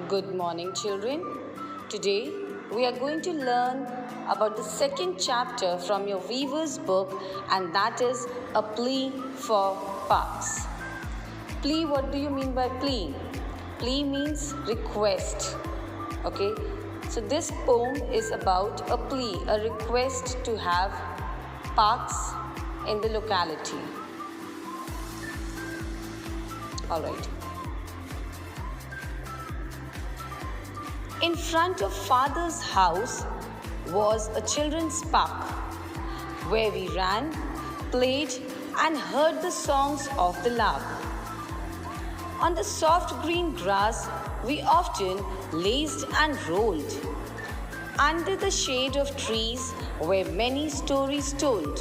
Good morning, children. Today we are going to learn about the second chapter from your Weaver's book, and that is A Plea for Parks. Plea, what do you mean by plea? Plea means request. Okay, so this poem is about a plea, a request to have parks in the locality. All right. In front of father's house was a children's park where we ran, played, and heard the songs of the lark. On the soft green grass, we often lazed and rolled. Under the shade of trees were many stories told.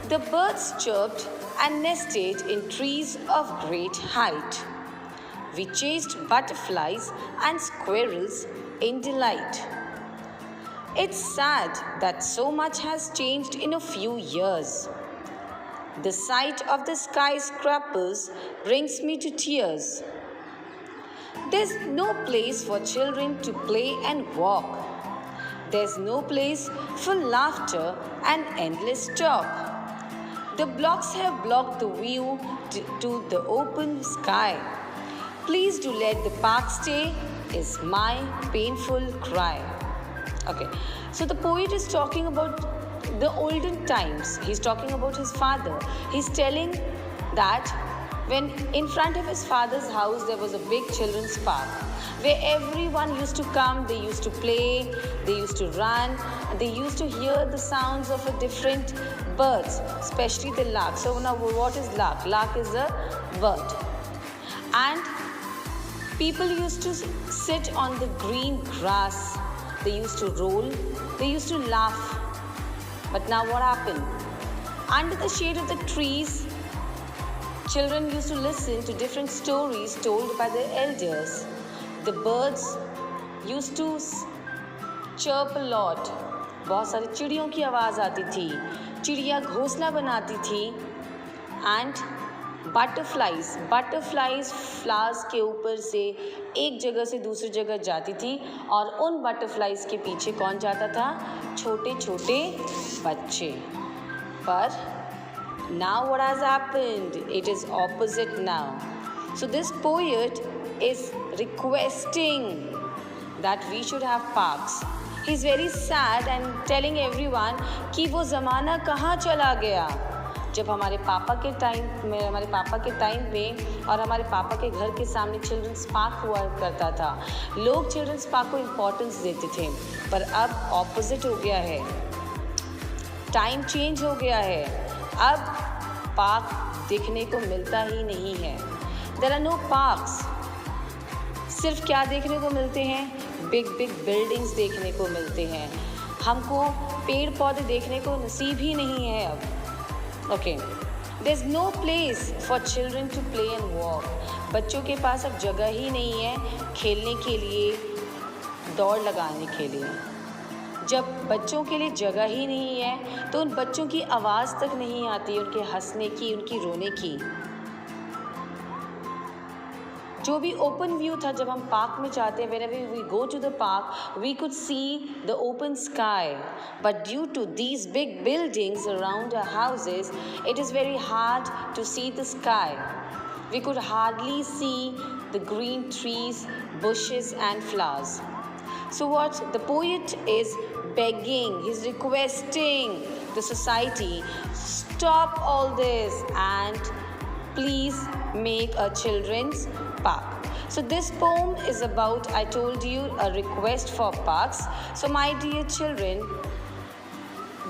The birds chirped and nested in trees of great height. We chased butterflies and squirrels in delight. It's sad that so much has changed in a few years. The sight of the skyscrapers brings me to tears. There's no place for children to play and walk. There's no place for laughter and endless talk. The blocks have blocked the view to the open sky. Please do let the park stay is my painful cry. Okay, so the poet is talking about the olden times. He's talking about his father. He's telling that when in front of his father's house there was a big children's park where everyone used to come, they used to play, they used to run, and they used to hear the sounds of a different birds, especially the lark. So now what is lark? Lark is a bird. And people used to sit on the green grass. They used to roll. They used to laugh. But now what happened? Under the shade of the trees, children used to listen to different stories told by the elders. The birds used to chirp a lot. बहुत सारी चिड़ियों की आवाज़ आती थी. चिड़िया घोंसला बनाती थी. And बटरफ्लाइज फ्लावर्स के ऊपर से एक जगह से दूसरी जगह जाती थी और उन बटरफ्लाइज के पीछे कौन जाता था? छोटे छोटे बच्चे. पर now what has happened? It is opposite now. So this poet is requesting that we should have parks. He is very sad and telling everyone कि वो ज़माना कहाँ चला गया जब हमारे पापा के टाइम पे और हमारे पापा के घर के सामने चिल्ड्रंस पार्क हुआ करता था. लोग चिल्ड्रंस पार्क को इम्पोर्टेंस देते थे, पर अब ऑपोजिट हो गया है. टाइम चेंज हो गया है. अब पार्क देखने को मिलता ही नहीं है. There are no parks. सिर्फ क्या देखने को मिलते हैं? बिग बिल्डिंग्स देखने को मिलते हैं. हमको पेड़ पौधे देखने को नसीब ही नहीं है अब. Okay, there's no place for children to play and walk. बच्चों के पास अब जगह ही नहीं है खेलने के लिए, दौड़ लगाने के लिए. जब बच्चों के लिए जगह ही नहीं है तो उन बच्चों की आवाज़ तक नहीं आती, उनके हंसने की, उनकी रोने की. जो भी ओपन व्यू था जब हम पार्क में जाते हैं, whenever we go to the park, we could see the open sky. But due to these big buildings around our houses, it is very hard to see the sky. We could hardly see the green trees, bushes and flowers. So what the poet is begging, he's requesting the society, stop all this and please make a children's park. So this poem is about, I told you, a request for parks. So my dear children,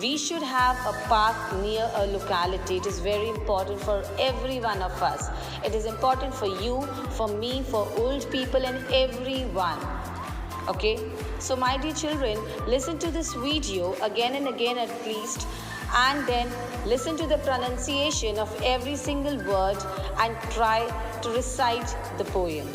we should have a park near a locality. It is very important for every one of us. It is important for you, for me, for old people and everyone. Okay? So my dear children, listen to this video again and again at least, and then listen to the pronunciation of every single word and try to recite the poem.